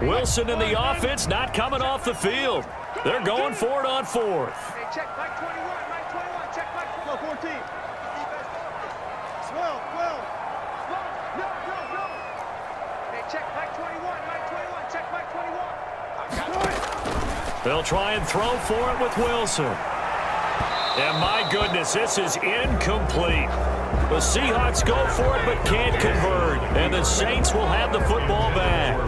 Wilson in the offense not coming off the field. They're going for it on fourth. Hey, check Mike 21, Mike 21, check Mike 14. Swell. No. Hey, check Mike 21, Mike 21, check Mike 21. I got it. They'll try and throw for it with Wilson. And my goodness, this is incomplete. The Seahawks go for it but can't convert. And the Saints will have the football back.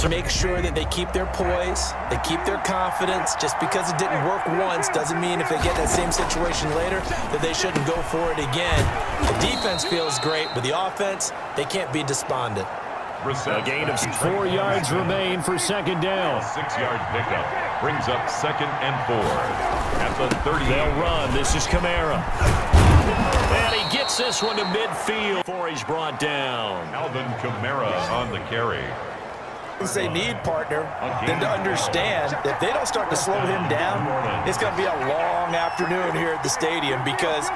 Make sure that they keep their poise, they keep their confidence. Just because it didn't work once doesn't mean if they get that same situation later that they shouldn't go for it again. The defense feels great, but the offense, they can't be despondent. A gain of 4 yards remain for second down. 6-yard pickup brings up 2nd and 4 at the 30. They'll run. This is Kamara. And he gets this one to midfield before he's brought down. Alvin Kamara on the carry. They need, partner, than to understand that if they don't start to slow him down, it's going to be a long afternoon here at the stadium because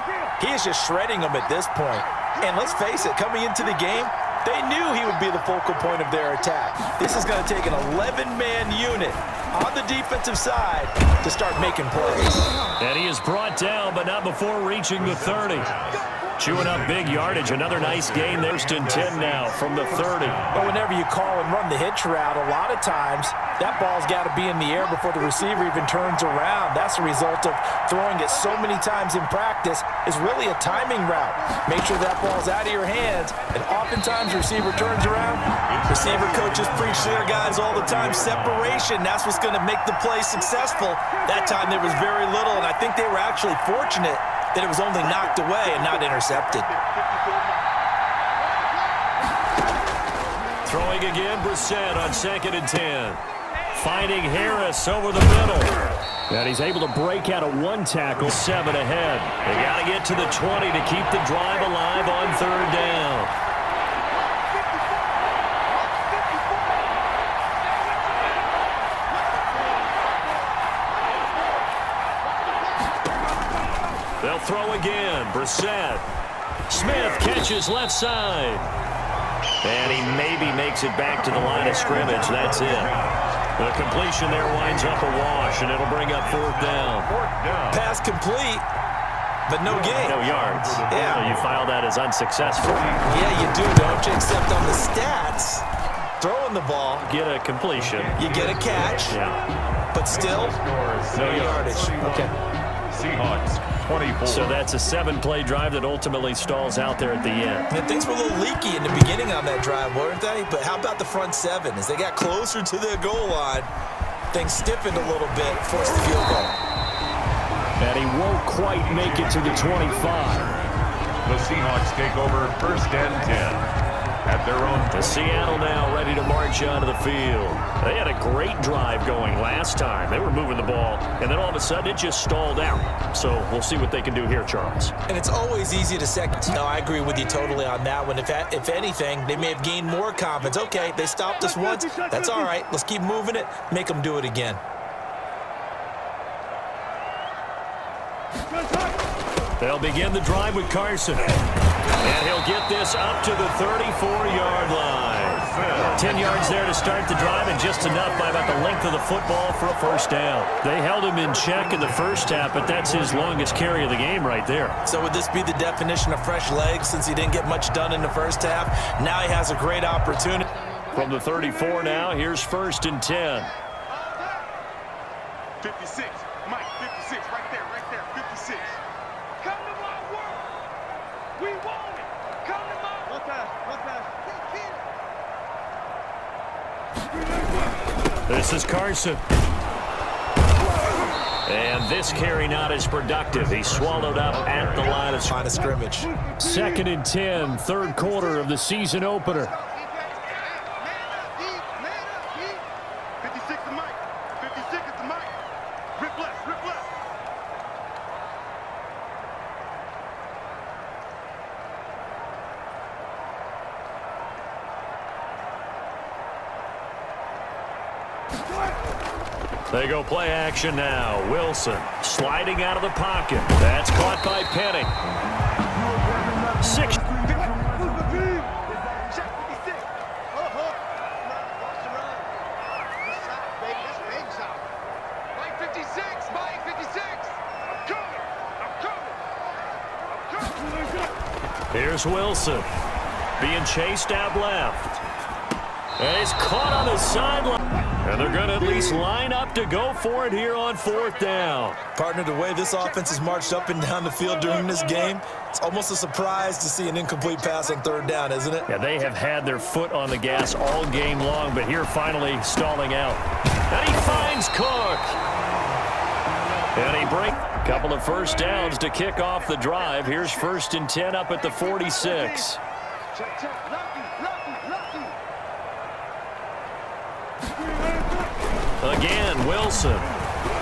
he is just shredding them at this point. And let's face it, coming into the game, they knew he would be the focal point of their attack. This is going to take an 11-man unit on the defensive side to start making plays. And he is brought down, but not before reaching the 30. Chewing up big yardage. Another nice gain. There's 10 now from the 30. But whenever you call and run the hitch route, a lot of times that ball's got to be in the air before the receiver even turns around. That's a result of throwing it so many times in practice. It's really a timing route. Make sure that ball's out of your hands, and oftentimes the receiver turns around. Receiver coaches preach to their guys all the time. Separation, that's what's going to make the play successful. That time there was very little, and I think they were actually fortunate that it was only knocked away and not intercepted. Throwing again, Brissett on 2nd and 10. Finding Harris over the middle. And he's able to break out of one tackle, 7 ahead. They got to get to the 20 to keep the drive alive on 3rd down. They'll throw again. Brissett. Smith catches left side. And he maybe makes it back to the line of scrimmage. That's it. The completion there winds up a wash, and it'll bring up 4th down. Pass complete, but no gain. No yards. Yeah. So you file that as unsuccessful. Yeah, you do, don't you? Except on the stats, throwing the ball, Get a completion. you get a catch, Yeah. but still, no yardage. Okay. Seahawks 24. So that's a 7-play drive that ultimately stalls out there at the end. And things were a little leaky in the beginning on that drive, weren't they? But how about the front 7? As they got closer to the goal line, things stiffened a little bit, forced the field goal. And he won't quite make it to the 25. The Seahawks take over 1st and 10 at their own. To Seattle now ready to march onto the field. They had a great drive going last time. They were moving the ball, and then all of a sudden it just stalled out. So we'll see what they can do here, Charles. And it's always easy to second. No, I agree with you totally on that one. If anything, they may have gained more confidence. Okay, they stopped us once. That's all right. Let's keep moving it. Make them do it again. They'll begin the drive with Carson. And he'll get this up to the 34-yard line. 10 yards there to start the drive, and just enough by about the length of the football for a 1st down. They held him in check in the first half, but that's his longest carry of the game right there. So would this be the definition of fresh legs since he didn't get much done in the first half? Now he has a great opportunity. From the 34 now, here's 1st and 10. 56, Mike, 56, right there, 56. Come to my world. We want it. Come to my world. One time. This is Carson. And this carry not as productive. He's swallowed up at the line of scrimmage. 2nd and 10, 3rd quarter of the season opener. 56 to Mike. 56 to Mike. Rip left. They go play action now. Wilson sliding out of the pocket. That's caught by Penny. 6. Here's Wilson. Being chased out left. And he's caught on the sideline. And they're going to at least line up to go for it here on 4th down. Partner, the way this offense has marched up and down the field during this game, it's almost a surprise to see an incomplete pass on 3rd down, isn't it? Yeah, they have had their foot on the gas all game long, but here finally stalling out. And he finds Cook. And he breaks a couple of 1st downs to kick off the drive. Here's 1st and 10 up at the 46. Again, Wilson.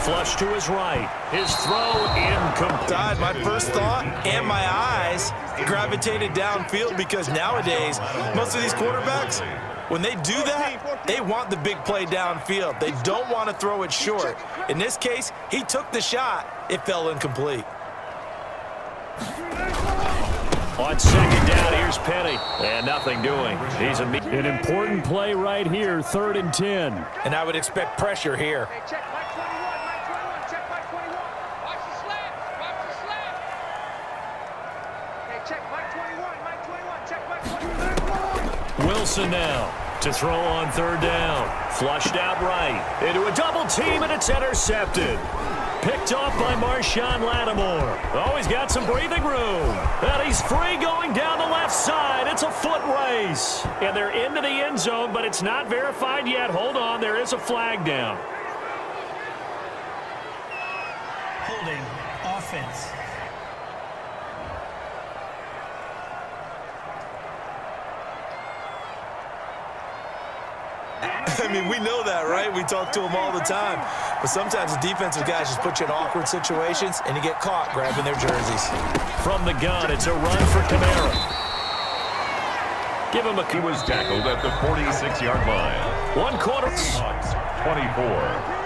Flush to his right. His throw incomplete. My first thought and my eyes gravitated downfield because nowadays, most of these quarterbacks, when they do that, they want the big play downfield. They don't want to throw it short. In this case, he took the shot. It fell incomplete. On 2nd down, here's Penny. And nothing doing. He's an important play right here, 3rd and 10. And I would expect pressure here. Hey, check Mike 21, Mike 21, check Mike 21. Watch the slant, watch the slant. Hey, check Mike 21, Mike 21, check Mike 21. Wilson now to throw on 3rd down. Flushed out right. Into a double team, and it's intercepted. Picked off by Marshawn Lattimore. Oh, he's got some breathing room. And he's free going down the left side. It's a foot race. And they're into the end zone, but it's not verified yet. Hold on, there is a flag down. Holding offense. I mean, we know that, right? We talk to them all the time. But sometimes the defensive guys just put you in awkward situations, and you get caught grabbing their jerseys. From the gun, it's a run for Kamara. Give him a... He was tackled at the 46-yard line. 1 quarter. Seahawks 24.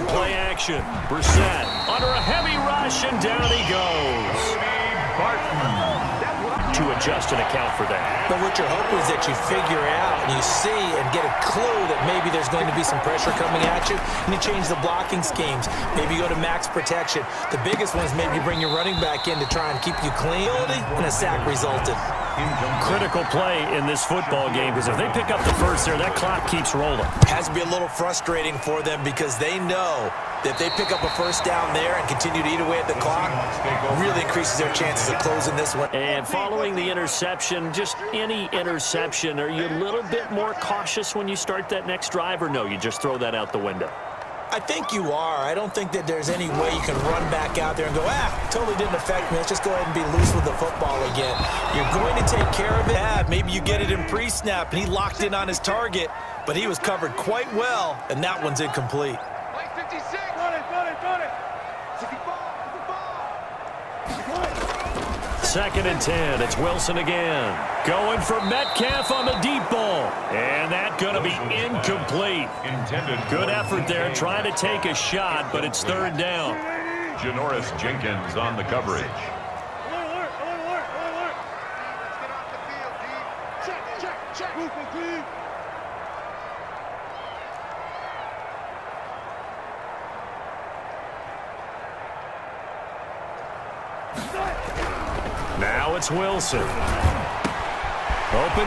Play action. Brissett under a heavy rush, and down he goes. To adjust and account for that. But what you're hoping is that you figure out and you see and get a clue that maybe there's going to be some pressure coming at you, and you change the blocking schemes. Maybe you go to max protection. The biggest one is maybe you bring your running back in to try and keep you clean, and a sack resulted. Critical play in this football game, because if they pick up the first there, that clock keeps rolling. Has to be a little frustrating for them because they know that if they pick up a 1st down there and continue to eat away at the clock, really increases their chances of closing this one. And following the interception, just any interception, are you a little bit more cautious when you start that next drive, or no, you just throw that out the window? I think you are. I don't think that there's any way you can run back out there and go, totally didn't affect me. Let's just go ahead and be loose with the football again. You're going to take care of it. Maybe you get it in pre-snap, and he locked in on his target, but he was covered quite well, and that one's incomplete. Mike 56. Got it. 2nd and 10. It's Wilson again. Going for Metcalf on the deep ball. And that's going to be incomplete. Good effort there trying to take a shot, but it's 3rd down. Janoris Jenkins on the coverage. Alert. Let's get off the field, D. Check. Movement, D. Now it's Wilson. Open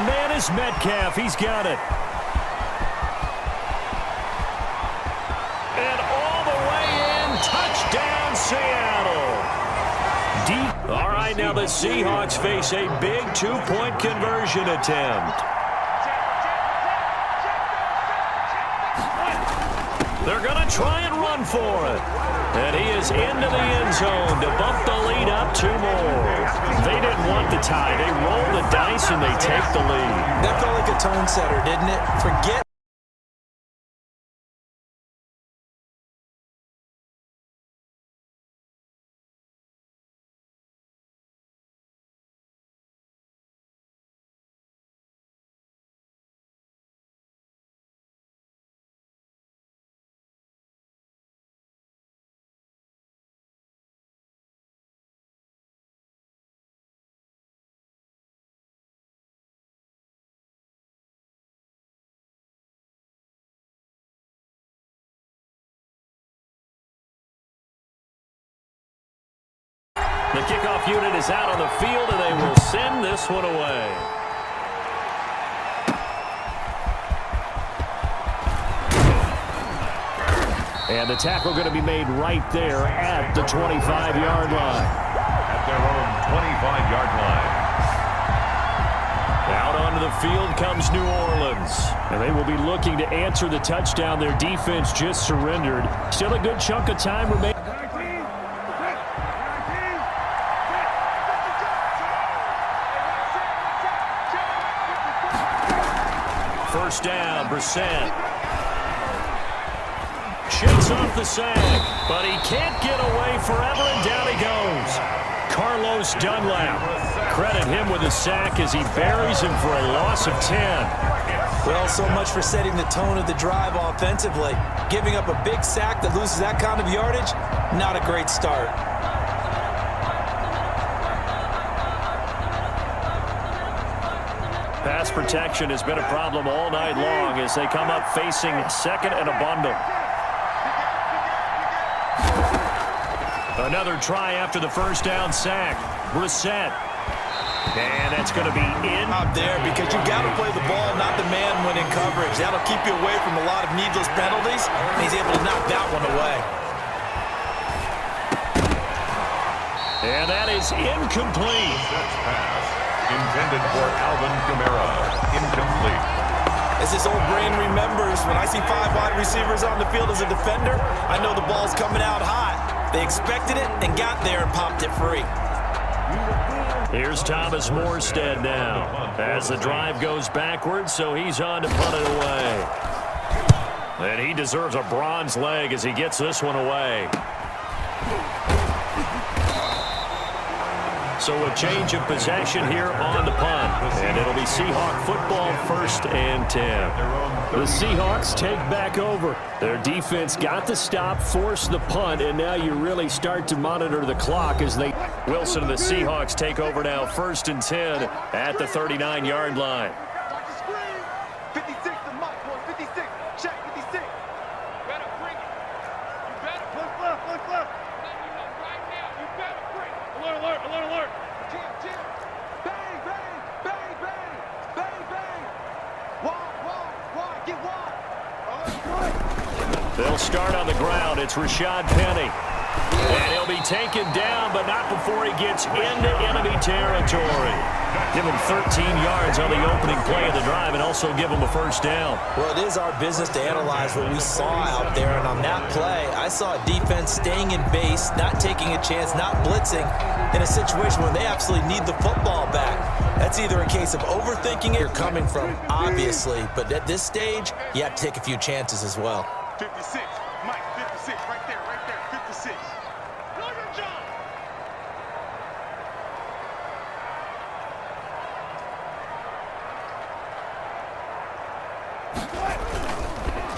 man is Metcalf. He's got it. And all the way in. Touchdown, Seattle. Deep. All right, now the Seahawks face a big 2-point conversion attempt. They're going to try and run for it. And he is into the end zone to bump the lead up 2 more. They didn't want the tie. They roll the dice and they take the lead. That felt like a tone setter, didn't it? Forget The kickoff unit is out on the field, and they will send this one away. And the tackle going to be made right there at the 25-yard line. At their own 25-yard line. Out onto the field comes New Orleans. And they will be looking to answer the touchdown their defense just surrendered. Still a good chunk of time remaining. First down, Brissett. Shakes off the sack, but he can't get away forever, and down he goes. Carlos Dunlap. Credit him with a sack as he buries him for a loss of 10. Well, so much for setting the tone of the drive offensively. Giving up a big sack that loses that kind of yardage, not a great start. Pass protection has been a problem all night long as they come up facing second and a bundle. Another try after the first down sack. Brissett. And that's going to be in. Out there because you got to play the ball, not the man when in coverage. That'll keep you away from a lot of needless penalties, and he's able to knock that one away. And that is incomplete. Pass intended for Alvin Kamara. Incomplete. As his old brain remembers, when I see 5 wide receivers on the field as a defender, I know the ball's coming out hot. They expected it and got there and popped it free. Here's Thomas Morstead now as the drive goes backwards, so he's on to punt it away. And he deserves a bronze leg as he gets this one away. So a change of possession here on the punt. And it'll be Seahawk football, 1st and 10. The Seahawks take back over. Their defense got the stop, forced the punt, and now you really start to monitor the clock as they... Wilson and the Seahawks take over now, 1st and 10 at the 39-yard line. Watch the screen. 56 to Mike, boy. 56. Check 56. Better bring it. You better push left, push left. Let me know right now. You better bring it. Alert, alert, alert, alert. Jim, Jim. Bang, bang, bang, bang, bang, bang. Wide, wide, wide. Get wide. Alert, They'll start on the ground. It's Rashad Penny. And he'll be taken down, but not before he gets into enemy territory. Give him 13 yards on the opening play of the drive and also give him a first down. Well, it is our business to analyze what we saw out there, and on that play, I saw a defense staying in base, not taking a chance, not blitzing, in a situation where they absolutely need the football back. That's either a case of overthinking it or coming from, obviously, but at this stage, you have to take a few chances as well. 56. Mike, 56. Right there, 56.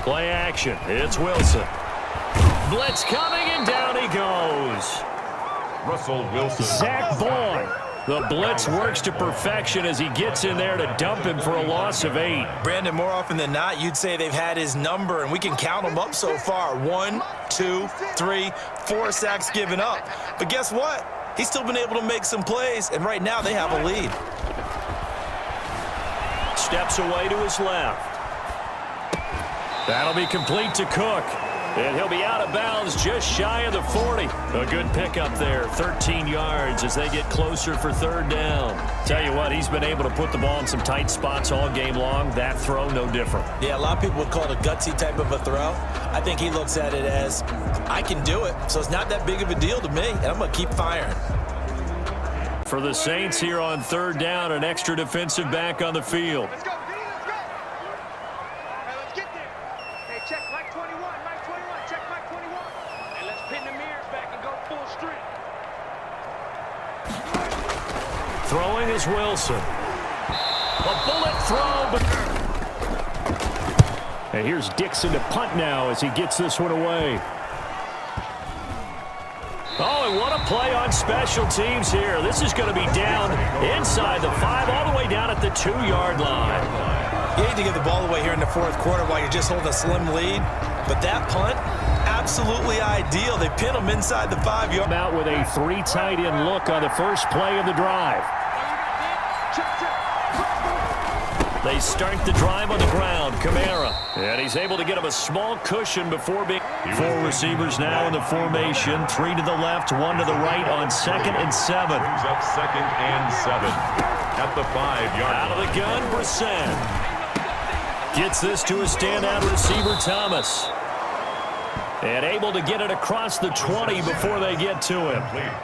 Play action. It's Wilson. Blitz coming, and down he goes. Russell Wilson. Zach Boyd. The blitz works to perfection as he gets in there to dump him for a loss of 8. Brandon, more often than not, you'd say they've had his number, and we can count them up so far. 1, 2, 3, 4 sacks given up. But guess what? He's still been able to make some plays, and right now they have a lead. Steps away to his left. That'll be complete to Cook. And he'll be out of bounds just shy of the 40. A good pickup there, 13 yards as they get closer for 3rd down. Tell you what, he's been able to put the ball in some tight spots all game long. That throw, no different. Yeah, a lot of people would call it a gutsy type of a throw. I think he looks at it as, I can do it, so it's not that big of a deal to me, and I'm going to keep firing. For the Saints here on 3rd down, an extra defensive back on the field. Let's go, D. Let's go. Hey, let's get there. Hey, check Mike 21. Mike 21. Check Mike 21. And let's pin the mirrors back and go full strength. Throwing is Wilson. A bullet throw, but... And here's Dixon to punt now as he gets this one away. Oh, and what a play on special teams here. This is going to be down inside the 5, all the way down at the 2-yard line. You hate to get the ball away here in the 4th quarter while you're just holding a slim lead, but that punt, absolutely ideal. They pin him inside the 5-yard. Out with a 3 tight end look on the first play of the drive. They start the drive on the ground. Kamara. And he's able to get him a small cushion before being... 4 receivers now in the formation. 3 to the left, 1 to the right on 2nd and 7. Brings up 2nd and 7 at the 5-yard Out of the gun, Brissett. Gets this to a standout receiver, Thomas. And able to get it across the 20 before they get to him.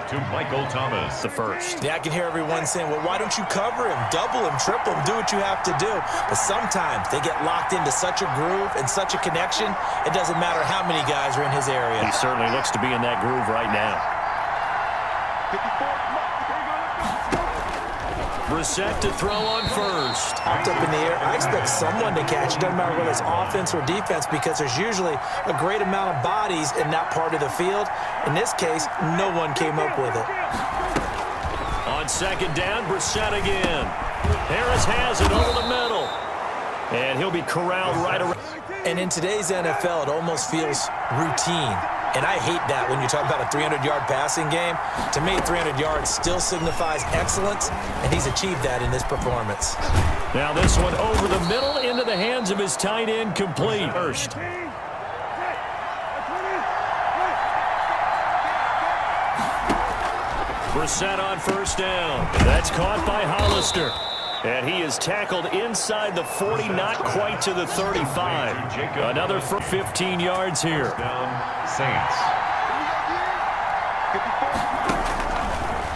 To Michael Thomas. The first. Yeah, I can hear everyone saying, well, why don't you cover him, double him, triple him, do what you have to do. But sometimes they get locked into such a groove and such a connection, it doesn't matter how many guys are in his area. He certainly looks to be in that groove right now. 54. Brissett to throw on first. Popped up in the air. I expect someone to catch. It doesn't matter whether it's offense or defense because there's usually a great amount of bodies in that part of the field. In this case, no one came up with it. On 2nd down, Brissett again. Harris has it over the middle. And he'll be corralled right around. And in today's NFL, it almost feels routine. And I hate that when you talk about a 300-yard passing game. To me, 300 yards still signifies excellence, and he's achieved that in this performance. Now this one over the middle into the hands of his tight end, complete. First. Brissett on 1st down. That's caught by Hollister. And he is tackled inside the 40, not quite to the 35. Another for 15 yards here. Saints.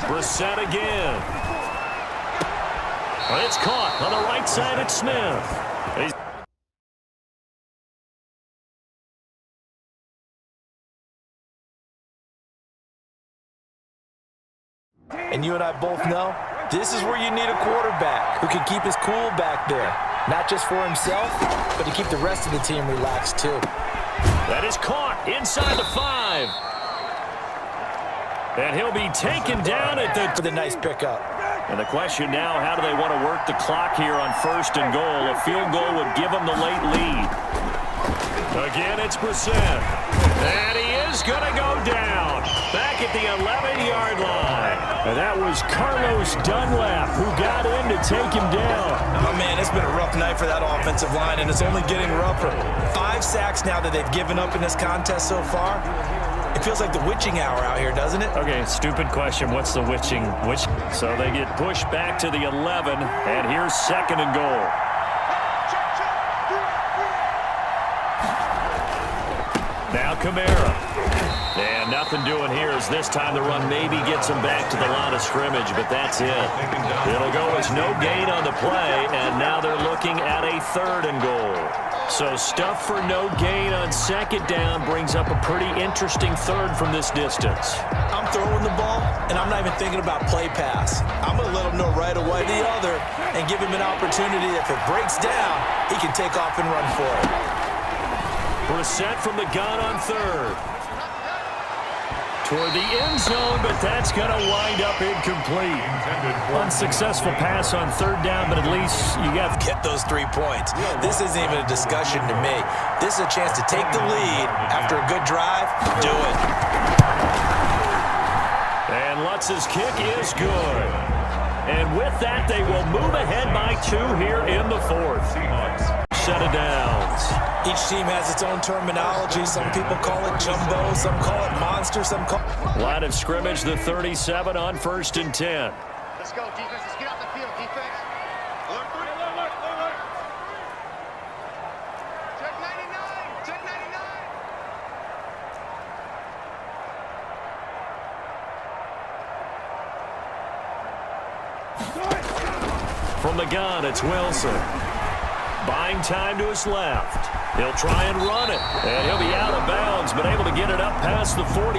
Brissett again. It's caught on the right side at Smith. And you and I both know this is where you need a quarterback who can keep his cool back there. Not just for himself, but to keep the rest of the team relaxed too. That is caught inside the 5. And he'll be taken down at the nice pickup. And the question now, how do they want to work the clock here on 1st and goal? A field goal would give them the late lead. Again, it's Brissett. And he is going to go down. Back at the 11-yard line. And that was Carlos Dunlap who got in to take him down. Oh, man, it's been a rough night for that offensive line, and it's only getting rougher. 5 sacks now that they've given up in this contest so far. It feels like the witching hour out here, doesn't it? Okay, stupid question. What's the witching? So they get pushed back to the 11, and here's 2nd and goal. Now Kamara. And nothing doing here as this time the run maybe gets him back to the line of scrimmage, but that's it. It'll go as no gain on the play, and now they're looking at a 3rd and goal. So stuff for no gain on 2nd down brings up a pretty interesting 3rd from this distance. I'm throwing the ball, and I'm not even thinking about play pass. I'm going to let him know right away the other and give him an opportunity. If it breaks down, he can take off and run for it. Brissett from the gun on 3rd. Toward the end zone, but that's going to wind up incomplete. Unsuccessful pass on 3rd down, but at least you got to get those 3 points. This isn't even a discussion to me. This is a chance to take the lead after a good drive. Do it. And Lutz's kick is good. And with that, they will move ahead by 2 here in the 4th. Seahawks set of downs. Each team has its own terminology. Some people call it jumbo, some call it monster, some call... Line of scrimmage, the 37 on 1st and 10. Let's go, defense. Let's get out the field, defense. Alert. Check 99. Check 99. From the gun, it's Wilson. Buying time to his left. He'll try and run it. And he'll be out of bounds, but able to get it up past the 45.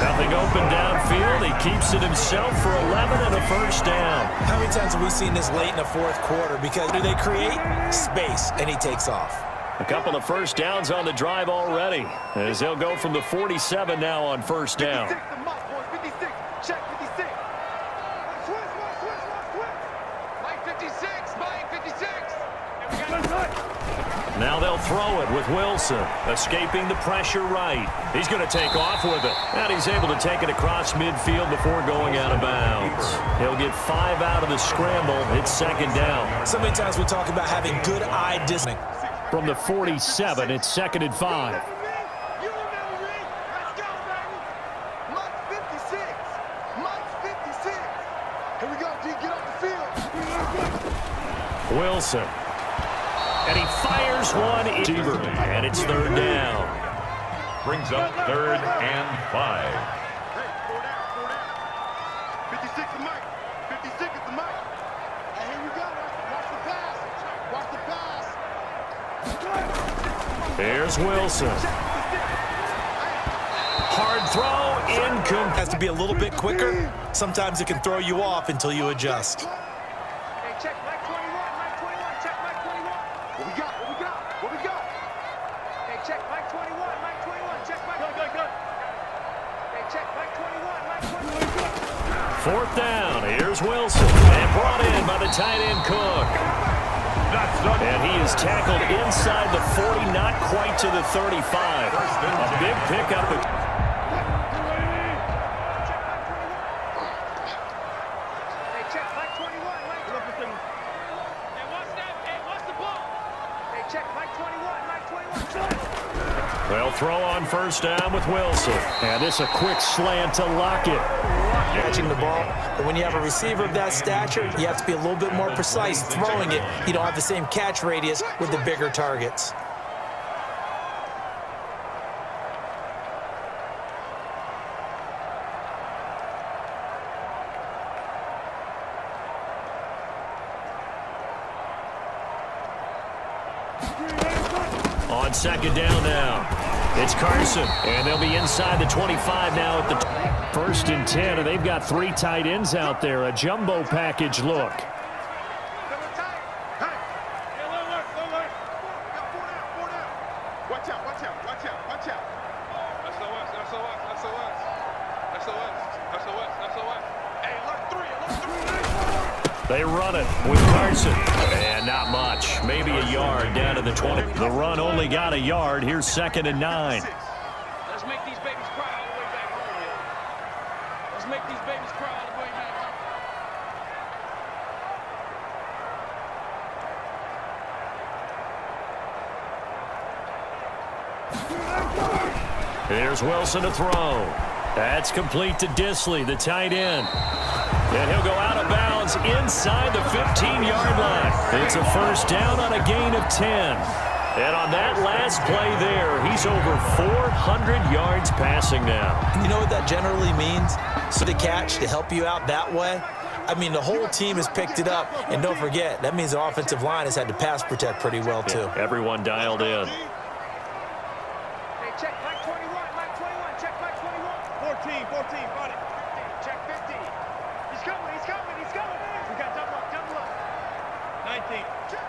Nothing open downfield. He keeps it himself for 11 and a 1st down. How many times have we seen this late in the 4th quarter? Because do they create space, and he takes off. A couple of 1st downs on the drive already, as they'll go from the 47 now on 1st down. 56 the mark, boys. 56. Check 56. Switch. Mike 56. Mike 56. And we got Now they'll throw it with Wilson, escaping the pressure right. He's going to take off with it. And he's able to take it across midfield before going out of bounds. He'll get 5 out of the scramble. It's second down. So many times we talk about having good eye discipline. From the 47, it's second and 5. Wilson. And he fires one. And it's third down. Brings up 3rd and 5. Hey, 4 down. 56 is Mike. 56 is the Mike. Hey, here we go. Watch the pass. Watch the pass. Here's Wilson. Hard throw, incomplete. Has to be a little bit quicker. Sometimes it can throw you off until you adjust. Hey, check Mike 21. Mike 21. Check Mike 21. What we got? What we got? What we got? Hey, check Mike 21. Mike 21. Check Mike. Good. Hey, check Mike 21. Mike 21. Fourth down. Here's Wilson. And brought in by the tight end Cook. And he is tackled inside the 40, not quite to the 35. A big pickup. Hey, check Mike 21. Mike 21. Hey, watch that. Hey, watch the ball. Hey, check Mike 21. Mike 21. They'll throw on first down with Wilson. And this a quick slant to Lockett. Catching the ball. But when you have a receiver of that stature, you have to be a little bit more precise throwing it. You don't have the same catch radius with the bigger targets. On second down now. It's Carson, and they'll be inside the 25 now at the 1st and 10, and they've got 3 tight ends out there. A jumbo package look. Watch out. SOS. Hey, alert 3. They run it with Carson. And not much. Maybe a yard down to the 20. The run only got a yard. Here's 2nd and 9. Let's make these babies cry all the way back home here. Let's make these babies cry all the way back home. Here's Wilson to throw. That's complete to Disley, the tight end. And he'll go out of bounds inside the 15-yard line. It's a first down on a gain of 10. And on that last play there, he's over 400 yards passing now. You know what that generally means? So the catch to help you out that way? I mean, the whole team has picked it up. And don't forget, that means the offensive line has had to pass protect pretty well, too. Yeah, everyone dialed in. Hey, check Mike 21. Mike 21. Check Mike 21. 14. Got it. 15. Check 15. He's coming. We got double up. 19. Check.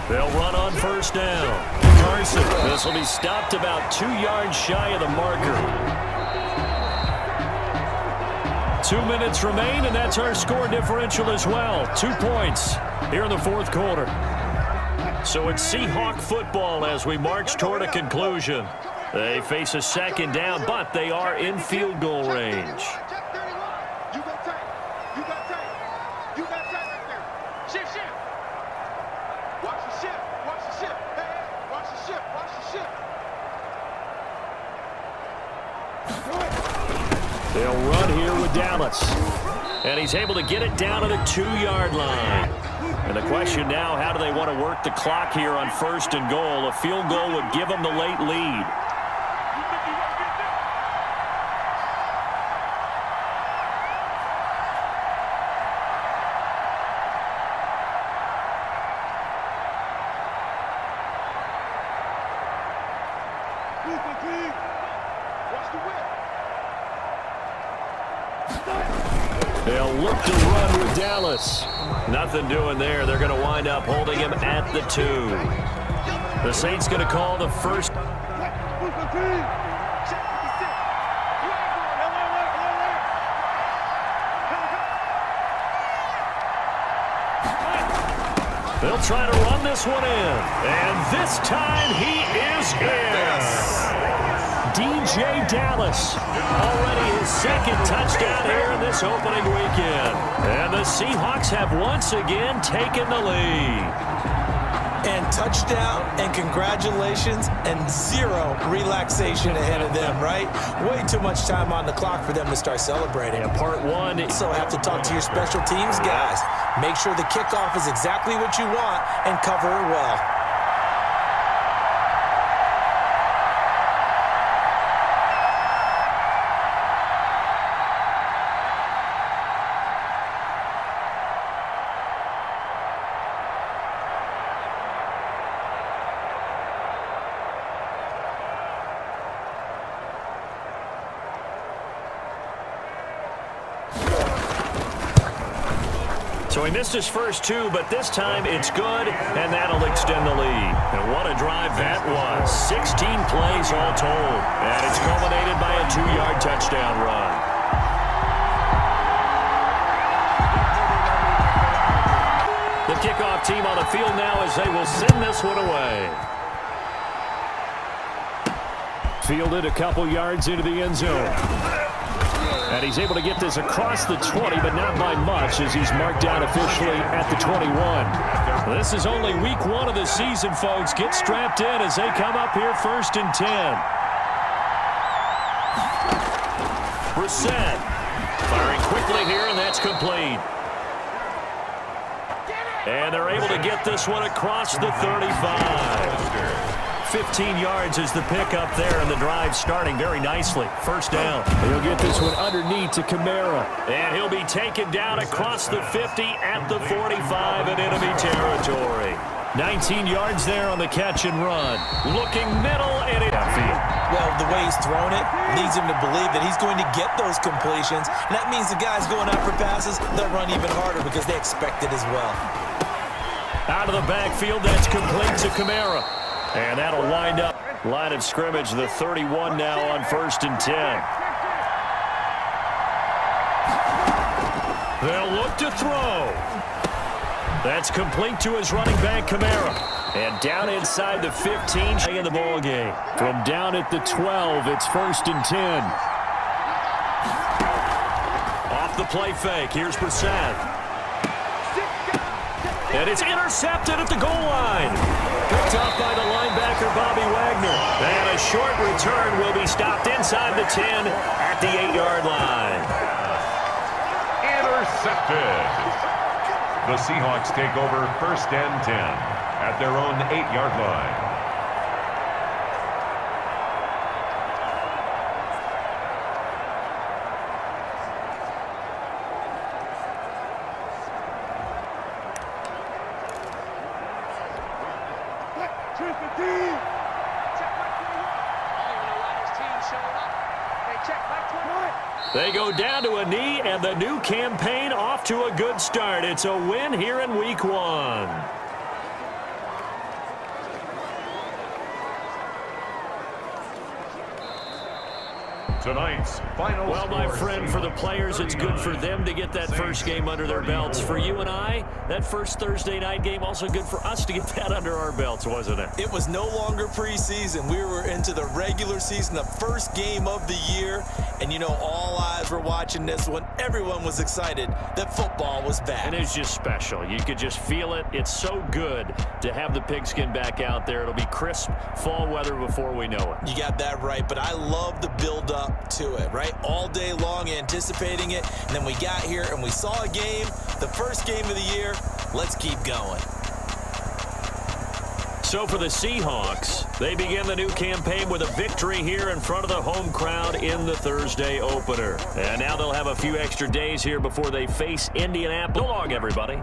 They'll run on first down. Carson, this will be stopped about 2 yards shy of the marker. 2 minutes remain, and that's our score differential as well. 2 points here in the 4th quarter. So it's Seahawk football as we march toward a conclusion. They face a second down, but they are in field goal range. You got tight right there. Shift. Watch the shift. Hey, watch the shift. They'll run here with Dallas. And he's able to get it down to the 2-yard line. And the question now, how do they want to work the clock here on 1st and goal? A field goal would give them the late lead. They'll look to run with Dallas. Nothing doing there. They're going to wind up holding him at the 2. The Saints going to call the first. They'll try to run this one in. And this time he is in. DJ Dallas, already his second touchdown here in this opening weekend. And the Seahawks have once again taken the lead. And touchdown, and congratulations, and zero relaxation ahead of them, right? Way too much time on the clock for them to start celebrating. And part one. So have to talk to your special teams guys. Make sure the kickoff is exactly what you want and cover it well. So he missed his first two, but this time it's good, and that'll extend the lead. And what a drive that was. 16 plays all told. And it's culminated by a 2-yard touchdown run. The kickoff team on the field now as they will send this one away. Fielded a couple yards into the end zone. And he's able to get this across the 20, but not by much as he's marked down officially at the 21. This is only week 1 of the season, folks. Get strapped in as they come up here 1st and 10. Brissett firing quickly here, and that's complete. And they're able to get this one across the 35. 15 yards is the pickup there, and the drive starting very nicely. First down. He'll get this one underneath to Kamara. And he'll be taken down across the 50 at the 45 in enemy territory. 19 yards there on the catch and run. Looking middle and outfield. Well, the way he's thrown it leads him to believe that he's going to get those completions. And that means the guys going out for passes, they'll run even harder because they expect it as well. Out of the backfield, that's complete to Kamara. And that'll wind up line of scrimmage, the 31 now on 1st and 10. They'll look to throw. That's complete to his running back, Kamara. And down inside the 15 in the ball game. From down at the 12, it's 1st and 10. Off the play fake, here's Brissett. And it's intercepted at the goal line. Picked up by the linebacker, Bobby Wagner. And a short return will be stopped inside the 10 at the 8-yard line. Intercepted. The Seahawks take over 1st and 10 at their own 8-yard line. They go down to a knee, and the new campaign off to a good start. It's a win here in week 1. Tonight's final Well, my friend, for the players, it's good for them to get that first game under their belts. For you and I, that first Thursday night game, also good for us to get that under our belts, wasn't it? It was no longer preseason. We were into the regular season, the first game of the year. And, you know, all eyes were watching this one. Everyone was excited that football was back. And it's just special. You could just feel it. It's so good to have the pigskin back out there. It'll be crisp fall weather before we know it. You got that right, but I love the build-up to it, right? All day long anticipating it, and then we got here and we saw a game, the first game of the year. Let's keep going. So for the Seahawks, they begin the new campaign with a victory here in front of the home crowd in the Thursday opener. And now they'll have a few extra days here before they face Indianapolis. So long, everybody.